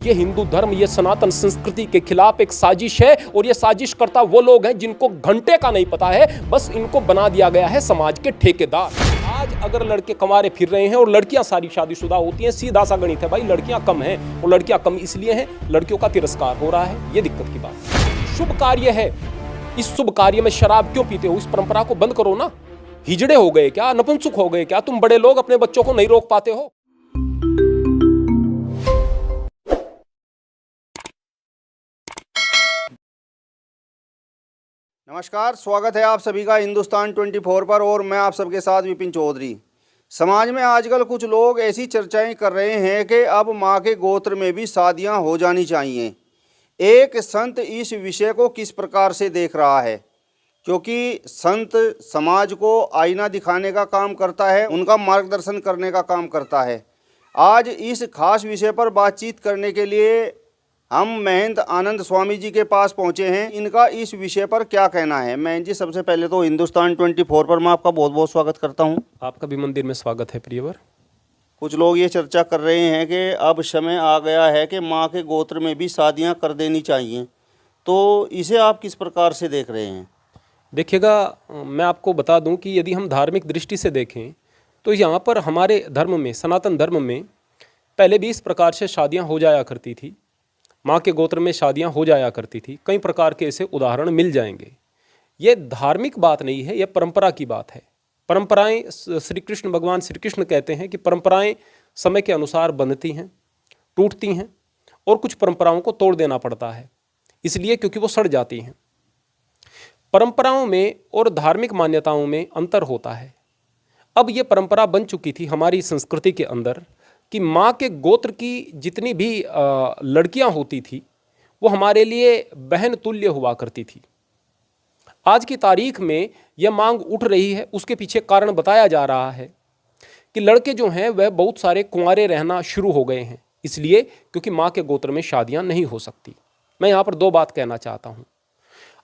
ये हिंदू धर्म, ये सनातन संस्कृति के खिलाफ एक साजिश है और ये साजिश करता वो लोग हैं जिनको घंटे का नहीं पता है, बस इनको बना दिया गया है समाज के ठेकेदार। आज अगर लड़के कमारे फिर रहे हैं और लड़कियां सारी शादीशुदा होती हैं, सीधा सा गणित है भाई, लड़कियां कम हैं और लड़कियां कम इसलिए हैं, लड़कियों का तिरस्कार हो रहा है, ये दिक्कत की बात है। शुभ कार्य है, इस शुभ कार्य में शराब क्यों पीते हो? इस परंपरा को बंद करो ना। हिजड़े हो गए क्या, नपुंसक हो गए क्या? तुम बड़े लोग अपने बच्चों को नहीं रोक पाते हो? नमस्कार, स्वागत है आप सभी का हिंदुस्तान 24 पर और मैं आप सबके साथ विपिन चौधरी। समाज में आजकल कुछ लोग ऐसी चर्चाएं कर रहे हैं कि अब मां के गोत्र में भी शादियां हो जानी चाहिए। एक संत इस विषय को किस प्रकार से देख रहा है, क्योंकि संत समाज को आईना दिखाने का काम करता है, उनका मार्गदर्शन करने का काम करता है। आज इस खास विषय पर बातचीत करने के लिए हम महंत आनंद स्वामी जी के पास पहुंचे हैं। इनका इस विषय पर क्या कहना है? महंत जी, सबसे पहले तो हिंदुस्तान 24 पर मैं आपका बहुत बहुत स्वागत करता हूं। आपका भी मंदिर में स्वागत है प्रियवर। कुछ लोग ये चर्चा कर रहे हैं कि अब समय आ गया है कि माँ के गोत्र में भी शादियां कर देनी चाहिए, तो इसे आप किस प्रकार से देख रहे हैं? देखिएगा, मैं आपको बता दूं कि यदि हम धार्मिक दृष्टि से देखें तो यहाँ पर हमारे धर्म में, सनातन धर्म में पहले भी इस प्रकार से शादियाँ हो जाया करती थी। माँ के गोत्र में शादियाँ हो जाया करती थी। कई प्रकार के ऐसे उदाहरण मिल जाएंगे। ये धार्मिक बात नहीं है, ये परंपरा की बात है। परंपराएं, श्री कृष्ण, भगवान श्री कृष्ण कहते हैं कि परंपराएं समय के अनुसार बनती हैं, टूटती हैं और कुछ परंपराओं को तोड़ देना पड़ता है, इसलिए क्योंकि वो सड़ जाती हैं। परंपराओं में और धार्मिक मान्यताओं में अंतर होता है। अब ये परंपरा बन चुकी थी हमारी संस्कृति के अंदर कि माँ के गोत्र की जितनी भी लड़कियाँ होती थी वो हमारे लिए बहन तुल्य हुआ करती थी। आज की तारीख में यह मांग उठ रही है, उसके पीछे कारण बताया जा रहा है कि लड़के जो हैं वह बहुत सारे कुंवारे रहना शुरू हो गए हैं, इसलिए क्योंकि माँ के गोत्र में शादियाँ नहीं हो सकती। मैं यहाँ पर दो बात कहना चाहता हूँ।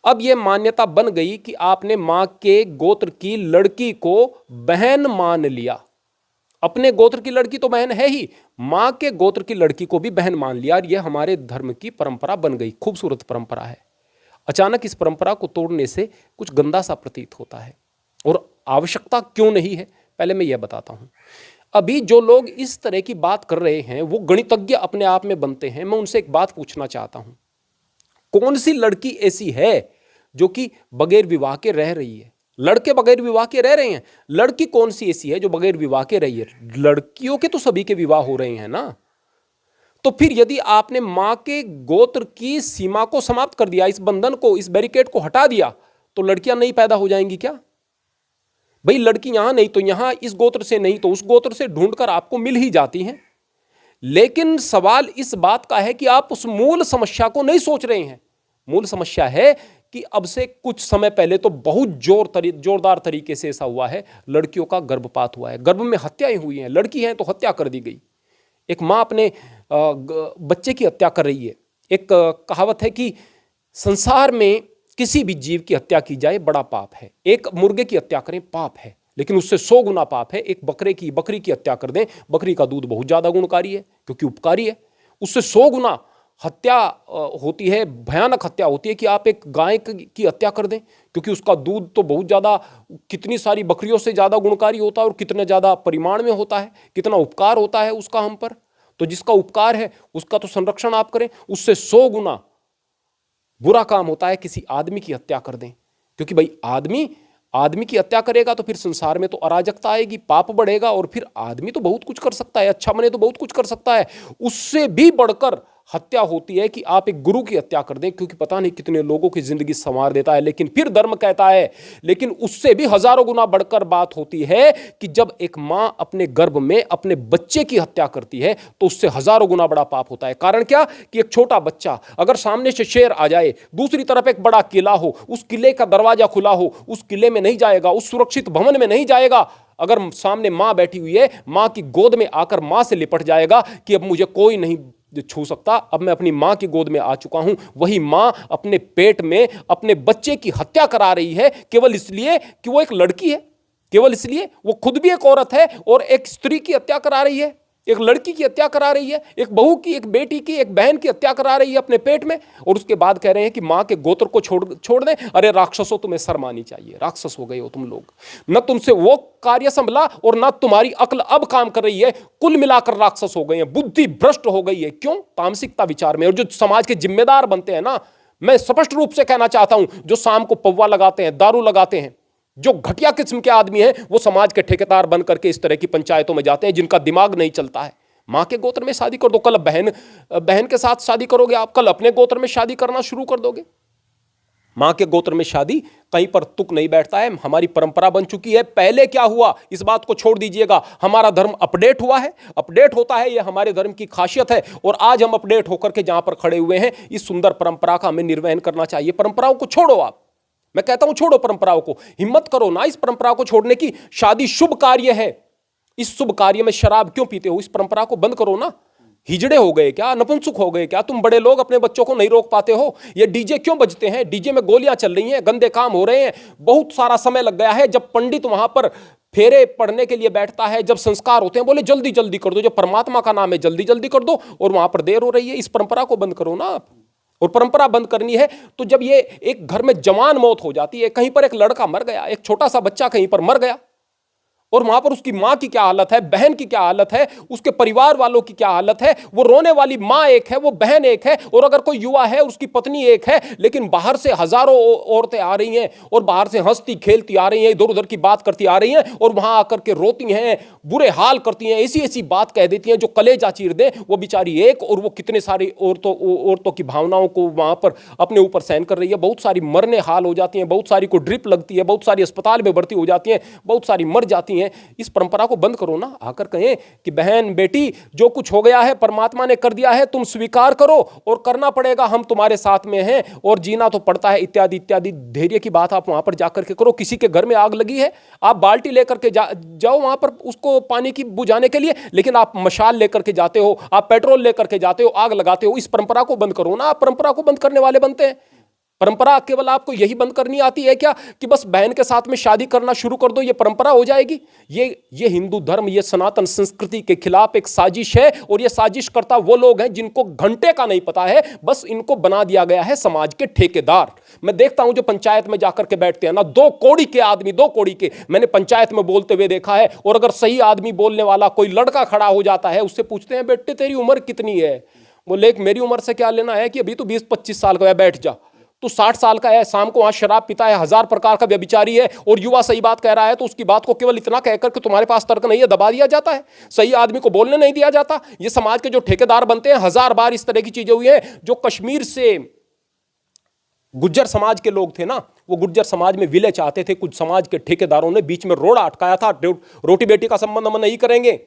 अब ये मान्यता बन गई कि आपने माँ के गोत्र की लड़की को बहन मान लिया। अपने गोत्र की लड़की तो बहन है ही, माँ के गोत्र की लड़की को भी बहन मान लिया। यह हमारे धर्म की परंपरा बन गई, खूबसूरत परंपरा है। अचानक इस परंपरा को तोड़ने से कुछ गंदा सा प्रतीत होता है और आवश्यकता क्यों नहीं है, पहले मैं यह बताता हूँ। अभी जो लोग इस तरह की बात कर रहे हैं वो गणितज्ञ अपने आप में बनते हैं। मैं उनसे एक बात पूछना चाहता हूँ, कौन सी लड़की ऐसी है जो कि बगैर विवाह के रह रही है? लड़के बगैर विवाह के रह रहे हैं, लड़की कौन सी ऐसी है जो बगैर विवाह के रही है? लड़कियों के तो सभी के विवाह हो रहे हैं ना। तो फिर यदि आपने मां के गोत्र की सीमा को समाप्त कर दिया, इस बंधन को, इस बैरिकेड को हटा दिया, तो लड़कियां नहीं पैदा हो जाएंगी क्या? भाई लड़की यहां नहीं तो यहां, इस गोत्र से नहीं तो उस गोत्र से ढूंढकर आपको मिल ही जाती हैं। लेकिन सवाल इस बात का है कि आप उस मूल समस्या को नहीं सोच रहे हैं। मूल समस्या है कि अब से कुछ समय पहले तो बहुत जोरदार तरीके से ऐसा हुआ है, लड़कियों का गर्भपात हुआ है, गर्भ में हत्याएं हुई हैं। लड़की हैं तो हत्या कर दी गई। एक माँ अपने बच्चे की हत्या कर रही है। एक कहावत है कि संसार में किसी भी जीव की हत्या की जाए बड़ा पाप है। एक मुर्गे की हत्या करें पाप है, लेकिन उससे 100 गुना पाप है एक बकरी की हत्या कर दें। बकरी का दूध बहुत ज़्यादा गुणकारी है क्योंकि उपकारी है, उससे 100 गुना हत्या होती है, भयानक हत्या होती है कि आप एक गाय की हत्या कर दें, क्योंकि उसका दूध तो बहुत ज़्यादा, कितनी सारी बकरियों से ज़्यादा गुणकारी होता है और कितने ज़्यादा परिमाण में होता है, कितना उपकार होता है उसका हम पर। तो जिसका उपकार है उसका तो संरक्षण आप करें, उससे 100 गुना बुरा काम होता है किसी आदमी की हत्या कर दें, क्योंकि भाई आदमी की हत्या करेगा तो फिर संसार में तो अराजकता आएगी, पाप बढ़ेगा और फिर आदमी तो बहुत कुछ कर सकता है, अच्छा बने तो बहुत कुछ कर सकता है। उससे भी बढ़कर हत्या होती है कि आप एक गुरु की हत्या कर दें, क्योंकि पता नहीं कितने लोगों की जिंदगी संवार देता है। लेकिन फिर धर्म कहता है, लेकिन उससे भी हजारों गुना बढ़कर बात होती है कि जब एक मां अपने गर्भ में अपने बच्चे की हत्या करती है तो उससे हजारों गुना बड़ा पाप होता है। कारण क्या कि एक छोटा बच्चा, अगर सामने से शेर आ जाए, दूसरी तरफ एक बड़ा किला हो, उस किले का दरवाजा खुला हो, उस किले में नहीं जाएगा, उस सुरक्षित भवन में नहीं जाएगा। अगर सामने मां बैठी हुई है, मां की गोद में आकर मां से लिपट जाएगा कि अब मुझे कोई नहीं छू सकता, अब मैं अपनी मां की गोद में आ चुका हूं। वही मां अपने पेट में अपने बच्चे की हत्या करा रही है केवल इसलिए कि वो एक लड़की है, केवल इसलिए। वो खुद भी एक औरत है और एक स्त्री की हत्या करा रही है। एक लड़की की हत्या करा रही है, एक बहू की, एक बेटी की, एक बहन की हत्या करा रही है अपने पेट में, और उसके बाद कह रहे हैं कि मां के गोत्र को छोड़ दें। अरे राक्षसों, तुम्हें शर्म आनी चाहिए, राक्षस हो गए हो तुम लोग। न तुमसे वो कार्य संभला और न तुम्हारी अक्ल अब काम कर रही है, कुल मिलाकर राक्षस हो गए हैं, बुद्धि भ्रष्ट हो गई है। क्यों? तामसिकता विचार में। और जो समाज के जिम्मेदार बनते हैं ना, मैं स्पष्ट रूप से कहना चाहता हूं, जो शाम को पौवा लगाते हैं, दारू लगाते हैं, जो घटिया किस्म के आदमी हैं, वो समाज के ठेकेदार बन करके इस तरह की पंचायतों में जाते हैं जिनका दिमाग नहीं चलता है। मां के गोत्र में शादी कर दो, कल बहन के साथ शादी करोगे आप, कल अपने गोत्र में शादी करना शुरू कर दोगे। मां के गोत्र में शादी कहीं पर तुक नहीं बैठता है, हमारी परंपरा बन चुकी है। पहले क्या हुआ, इस बात को छोड़ दीजिएगा, हमारा धर्म अपडेट हुआ है, अपडेट होता है, यह हमारे धर्म की खासियत है। और आज हम अपडेट होकर के जहां पर खड़े हुए हैं, इस सुंदर परंपरा का हमें निर्वहन करना चाहिए। परंपराओं को छोड़ो आप, मैं कहता हूं छोड़ो परंपराओं को, हिम्मत करो ना इस परंपरा को छोड़ने की। शादी शुभ कार्य है, इस शुभ कार्य में शराब क्यों पीते हो? इस परंपरा को बंद करो ना। हिजड़े हो गए क्या, नपुंसक हो गए क्या तुम बड़े लोग, अपने बच्चों को नहीं रोक पाते हो? ये डीजे क्यों बजते हैं? डीजे में गोलियां चल रही हैं, गंदे काम हो रहे हैं, बहुत सारा समय लग गया है। जब पंडित वहां पर फेरे पढ़ने के लिए बैठता है, जब संस्कार होते हैं, बोले जल्दी जल्दी कर दो, जब परमात्मा का नाम है जल्दी जल्दी कर दो, और वहां पर देर हो रही है। इस परंपरा को बंद करो ना आप। और परंपरा बंद करनी है तो जब ये एक घर में जवान मौत हो जाती है, कहीं पर एक लड़का मर गया, एक छोटा सा बच्चा कहीं पर मर गया, और वहां पर उसकी मां की क्या हालत है, बहन की क्या हालत है, उसके परिवार वालों की क्या हालत है। वो रोने वाली मां एक है, वो बहन एक है, और अगर कोई युवा है उसकी पत्नी एक है, लेकिन बाहर से हजारों औरतें आ रही हैं और बाहर से हंसती खेलती आ रही हैं, इधर उधर की बात करती आ रही हैं, और वहां आकर के रोती हैं, बुरे हाल करती हैं, ऐसी ऐसी बात कह देती हैं जो कलेजा चीर दे। वो बेचारी एक, और वो कितने सारी औरतों की भावनाओं को वहां पर अपने ऊपर सहन कर रही है। बहुत सारी मरने हाल हो जाती हैं, बहुत सारी को ड्रिप लगती है, बहुत सारी अस्पताल में भर्ती हो जाती हैं, बहुत सारी मर जाती हैं। इस परंपरा को बंद करो ना। आकर कहें कि बहन बेटी, जो कुछ हो गया है परमात्मा ने कर दिया है, तुम स्वीकार करो, और करना पड़ेगा, हम तुम्हारे साथ में हैं, और जीना तो पड़ता है, इत्यादि इत्यादि। धैर्य की बात आप वहां पर जाकर के करो। किसी के घर में आग लगी है, आप बाल्टी लेकर के जाओ वहां पर उसको पानी की बुझाने के लिए, लेकिन आप मशाल लेकर के जाते हो, आप पेट्रोल लेकर के जाते हो, आग लगाते हो। इस परंपरा को बंद करो ना। आप परंपरा को बंद करने वाले बनते हैं। परंपरा केवल आपको यही बंद करनी आती है क्या कि बस बहन के साथ में शादी करना शुरू कर दो, ये परंपरा हो जाएगी? ये हिंदू धर्म, ये सनातन संस्कृति के खिलाफ एक साजिश है, और ये साजिश करता वो लोग हैं जिनको घंटे का नहीं पता है, बस इनको बना दिया गया है समाज के ठेकेदार। मैं देखता हूं जो पंचायत में जाकर के बैठते हैं ना, दो कौड़ी के आदमी, दो कौड़ी के, मैंने पंचायत में बोलते हुए देखा है। और अगर सही आदमी बोलने वाला कोई लड़का खड़ा हो जाता है, उससे पूछते हैं बेटे तेरी उम्र कितनी है? बोले मेरी उम्र से क्या लेना है, कि अभी तो 20-25 साल का है, बैठ जा। तो 60 साल का है, शाम को वहां शराब पीता है, 1000 प्रकार का व्यभिचारी है, और युवा सही बात कह रहा है, तो उसकी बात को केवल इतना कहकर कि तुम्हारे पास तर्क नहीं है, दबा दिया जाता है। सही आदमी को बोलने नहीं दिया जाता। ये समाज के जो ठेकेदार बनते हैं, 1000 बार इस तरह की चीजें हुई हैं। जो कश्मीर से गुज्जर समाज के लोग थे ना, वो गुज्जर समाज में विलय चाहते थे, कुछ समाज के ठेकेदारों ने बीच में रोड़ा अटकाया था, रोटी बेटी का संबंध हम नहीं करेंगे,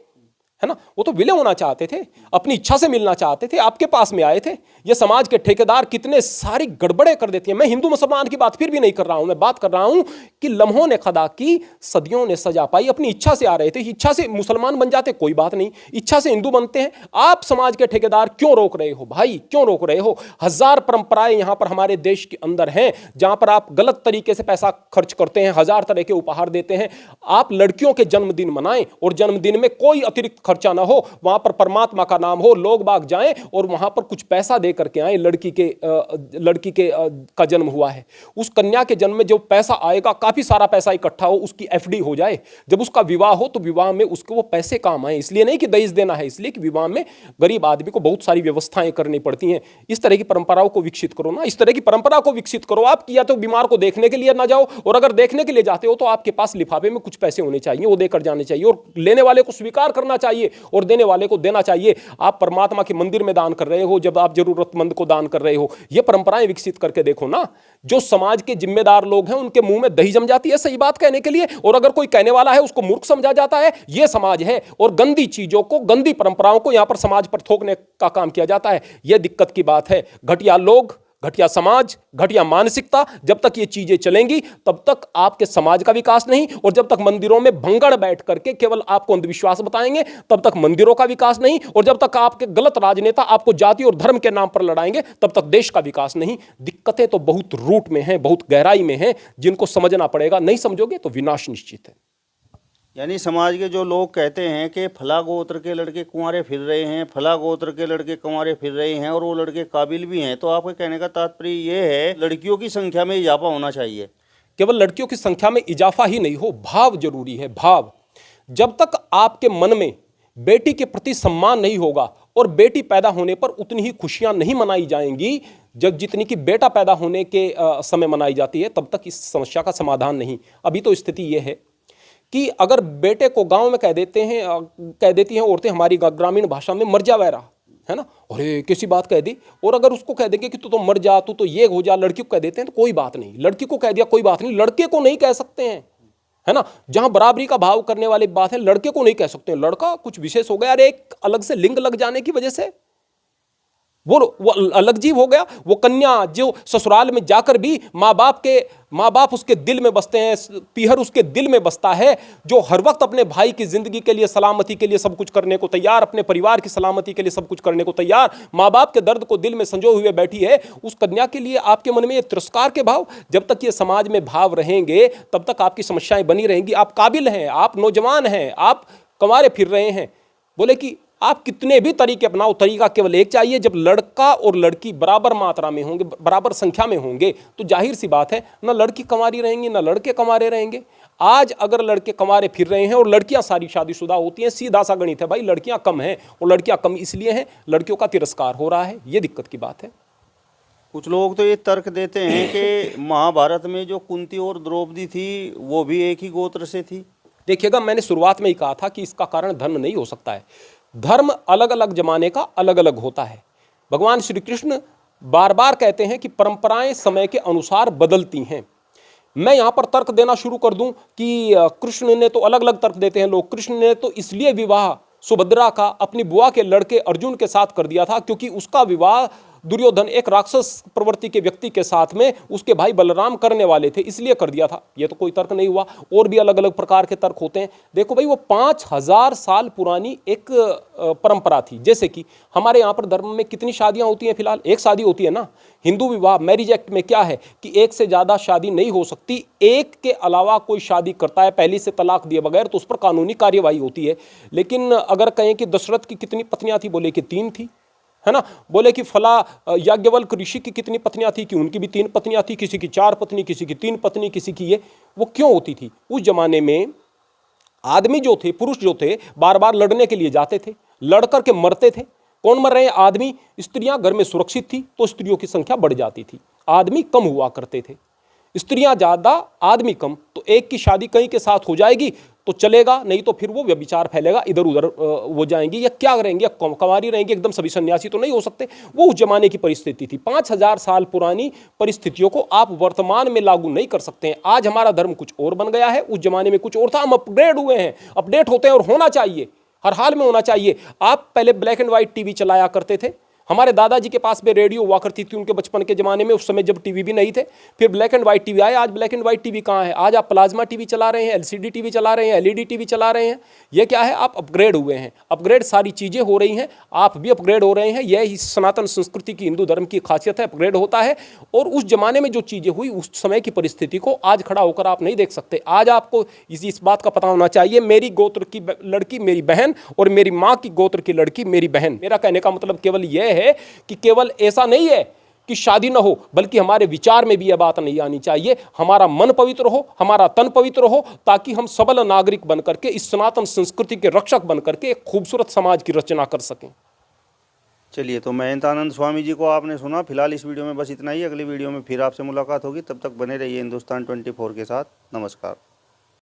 है ना। वो तो विलय होना चाहते थे, अपनी इच्छा से मिलना चाहते थे, आपके पास में आए थे। ये समाज के ठेकेदार कितने सारी गड़बड़े कर देती हैं। मैं हिंदू मुसलमान की बात फिर भी नहीं कर रहा हूं, मैं बात कर रहा हूं कि लम्हों ने खदा की, सदियों ने सजा पाई। अपनी इच्छा से आ रहे थे, इच्छा से मुसलमान बन जाते, कोई बात नहीं, इच्छा से हिंदू बनते हैं। आप समाज के ठेकेदार क्यों रोक रहे हो भाई, क्यों रोक रहे हो? 1000 परंपराएं यहां पर हमारे देश के अंदर हैं, जहां पर आप गलत तरीके से पैसा खर्च करते हैं, 1000 तरह के उपहार देते हैं। आप लड़कियों के जन्मदिन मनाएं, और जन्मदिन में कोई अतिरिक्त खर्चा ना हो, वहां पर परमात्मा का नाम हो, लोग बाग जाएं और वहां पर कुछ पैसा दे करके आए। लड़की के का जन्म हुआ है, उस कन्या के जन्म में जो पैसा आएगा, काफी सारा पैसा इकट्ठा हो, उसकी एफडी हो जाए। जब उसका विवाह हो तो विवाह में उसको वो पैसे काम आए। इसलिए नहीं कि दहेज देना है, इसलिए कि विवाह में गरीब आदमी को बहुत सारी व्यवस्थाएं करनी पड़ती हैं। इस तरह की परंपराओं को विकसित करो ना, इस तरह की परंपरा को विकसित करो आप। या तो बीमार को देखने के लिए ना जाओ, और अगर देखने के लिए जाते हो तो आपके पास लिफाफे में कुछ पैसे होने चाहिए, वो देकर जाने चाहिए, और लेने वाले को स्वीकार करना चाहिए और देने वाले को देना चाहिए। आप परमात्मा के मंदिर में दान कर रहे हो, जब आप जरूरतमंद को दान कर रहे हो। ये परंपराएं विकसित करके देखो ना। जो समाज के जिम्मेदार लोग हैं, उनके मुंह में दही जम जाती है सही बात कहने के लिए, और अगर कोई कहने वाला है उसको मूर्ख समझा जाता है। ये समाज है, और गंदी चीजों को, गंदी परंपराओं को यहां पर समाज पर थोपने का काम किया जाता है। यह दिक्कत की बात है। घटिया लोग, घटिया समाज, घटिया मानसिकता, जब तक ये चीजें चलेंगी तब तक आपके समाज का विकास नहीं। और जब तक मंदिरों में भंगड़ बैठ करके केवल आपको अंधविश्वास बताएंगे, तब तक मंदिरों का विकास नहीं। और जब तक आपके गलत राजनेता आपको जाति और धर्म के नाम पर लड़ाएंगे, तब तक देश का विकास नहीं। दिक्कतें तो बहुत रूट में हैं, बहुत गहराई में हैं, जिनको समझना पड़ेगा। नहीं समझोगे तो विनाश निश्चित है। यानी समाज के जो लोग कहते हैं कि फला गोत्र के लड़के कुंवारे फिर रहे हैं, फला गोत्र के लड़के कुंवारे फिर रहे हैं और वो लड़के काबिल भी हैं, तो आपके कहने का तात्पर्य ये है लड़कियों की संख्या में इजाफा होना चाहिए। केवल लड़कियों की संख्या में इजाफा ही नहीं हो, भाव जरूरी है। भाव, जब तक आपके मन में बेटी के प्रति सम्मान नहीं होगा और बेटी पैदा होने पर उतनी ही खुशियां नहीं मनाई जाएंगी जब जितनी कि बेटा पैदा होने के समय मनाई जाती है, तब तक इस समस्या का समाधान नहीं। अभी तो स्थिति यह है कि अगर बेटे को गांव में कह देती हैं औरतें हमारी ग्रामीण भाषा में मर जा वैरा, है ना, अरे किसी बात कह दी, और अगर उसको कह देंगे कि तू तो मर जा, तू तो ये हो जा, लड़की को कह देते हैं तो कोई बात नहीं, लड़की को कह दिया कोई बात नहीं, लड़के को नहीं कह सकते हैं, है ना। जहां बराबरी का भाव करने वाली बात है, लड़के को नहीं कह सकते हैं। लड़का कुछ विशेष हो गया, अरे एक अलग से लिंग लग जाने की वजह से वो अलग जीव हो गया। वो कन्या जो ससुराल में जाकर भी माँ बाप उसके दिल में बसते हैं, पीहर उसके दिल में बसता है, जो हर वक्त अपने भाई की जिंदगी के लिए, सलामती के लिए सब कुछ करने को तैयार, अपने परिवार की सलामती के लिए सब कुछ करने को तैयार, माँ बाप के दर्द को दिल में संजोए हुए बैठी है, उस कन्या के लिए आपके मन में ये तिरस्कार के भाव, जब तक ये समाज में भाव रहेंगे तब तक आपकी समस्याएं बनी रहेंगी। आप काबिल हैं, आप नौजवान हैं, आप कंवारे फिर रहे हैं, बोले कि आप कितने भी तरीके अपनाओ, तरीका केवल एक चाहिए। जब लड़का और लड़की बराबर मात्रा में होंगे, बराबर संख्या में होंगे, तो जाहिर सी बात है ना लड़की कंवारी रहेंगी ना लड़के कंवारे रहेंगे। आज अगर लड़के कंवारे फिर रहे हैं और लड़कियां सारी शादीशुदा होती हैं, सीधा सा गणित है भाई, लड़कियां कम हैं, और लड़कियां कम इसलिए हैं, लड़कियों का तिरस्कार हो रहा है, ये दिक्कत की बात है। कुछ लोग तो ये तर्क देते हैं कि महाभारत में जो कुंती और द्रौपदी थी वो भी एक ही गोत्र से थी। देखिएगा, मैंने शुरुआत में ही कहा था कि इसका कारण धर्म नहीं हो सकता है। धर्म अलग अलग जमाने का अलग अलग होता है। भगवान श्री कृष्ण बार बार कहते हैं कि परंपराएं समय के अनुसार बदलती हैं। मैं यहां पर तर्क देना शुरू कर दूं कि कृष्ण ने तो, अलग अलग तर्क देते हैं लोग, कृष्ण ने तो इसलिए विवाह सुभद्रा का अपनी बुआ के लड़के अर्जुन के साथ कर दिया था क्योंकि उसका विवाह दुर्योधन एक राक्षस प्रवृत्ति के व्यक्ति के साथ में उसके भाई बलराम करने वाले थे, इसलिए कर दिया था। यह तो कोई तर्क नहीं हुआ। और भी अलग अलग प्रकार के तर्क होते हैं। देखो भाई, वो 5000 साल पुरानी एक परंपरा थी। जैसे कि हमारे यहाँ पर धर्म में कितनी शादियां होती हैं? फिलहाल एक शादी होती है ना। हिंदू विवाह मैरिज एक्ट में क्या है कि एक से ज्यादा शादी नहीं हो सकती। एक के अलावा कोई शादी करता है पहली से तलाक दिए बगैर तो उस पर कानूनी कार्यवाही होती है। लेकिन अगर कहें कि दशरथ की कितनी पत्नियां थी, बोले कि 3 थी, है ना। बोले कि फला याज्ञवल्क्य ऋषि की कितनी पत्नियां थी, कि उनकी भी 3 पत्नियां थी, किसी की 4 पत्नी, किसी की 3 पत्नी, किसी की ये। वो क्यों होती थी? उस जमाने में आदमी जो थे, पुरुष जो थे, बार बार लड़ने के लिए जाते थे, लड़ करके मरते थे। कौन मर रहे हैं? आदमी। स्त्रियां घर में सुरक्षित थी तो स्त्रियों की संख्या बढ़ जाती थी, आदमी कम हुआ करते थे। स्त्रियां ज्यादा आदमी कम, तो एक की शादी कहीं के साथ हो जाएगी तो चलेगा, नहीं तो फिर वो व्यभिचार फैलेगा, इधर उधर वो जाएंगी या क्या करेंगे, या कंवारी रहेंगी, एकदम सभी सन्यासी तो नहीं हो सकते। वो उस जमाने की परिस्थिति थी। 5000 साल पुरानी परिस्थितियों को आप वर्तमान में लागू नहीं कर सकते हैं। आज हमारा धर्म कुछ और बन गया है, उस जमाने में कुछ और था। हम अपग्रेड हुए हैं, अपडेट होते हैं और होना चाहिए, हर हाल में होना चाहिए। आप पहले ब्लैक एंड व्हाइट टीवी चलाया करते थे। हमारे दादाजी के पास में रेडियो हुआ करती थी उनके बचपन के ज़माने में, उस समय जब टीवी भी नहीं थे। फिर ब्लैक एंड व्हाइट टीवी आए। आज ब्लैक एंड व्हाइट टीवी कहाँ है? आज आप प्लाज्मा टीवी चला रहे हैं, एलसीडी टीवी चला रहे हैं, एलईडी टीवी चला रहे हैं। ये क्या है? आप अपग्रेड हुए हैं। अपग्रेड सारी चीज़ें हो रही हैं, आप भी अपग्रेड हो रहे हैं। यह सनातन संस्कृति की, हिंदू धर्म की खासियत है, अपग्रेड होता है। और उस जमाने में जो चीज़ें हुई, उस समय की परिस्थिति को आज खड़ा होकर आप नहीं देख सकते। आज आपको इस बात का पता होना चाहिए, मेरी गोत्र की लड़की मेरी बहन और मेरी माँ की गोत्र की लड़की मेरी बहन। मेरा कहने का मतलब केवल यह है कि केवल ऐसा नहीं है कि शादी ना हो, बल्कि हमारे विचार में भी यह बात नहीं आनी चाहिए। हमारा मन पवित्र हो, हमारा तन पवित्र हो, ताकि हम सबल नागरिक बनकर के इस सनातन संस्कृति के रक्षक बनकर के एक खूबसूरत समाज की रचना कर सकें। चलिए, तो महंतानंद स्वामी जी को आपने सुना। फिलहाल इस वीडियो में बस इतना ही। अगली वीडियो में फिर आपसे मुलाकात होगी। तब तक बने रहिए हिंदुस्तान 24 के साथ। नमस्कार।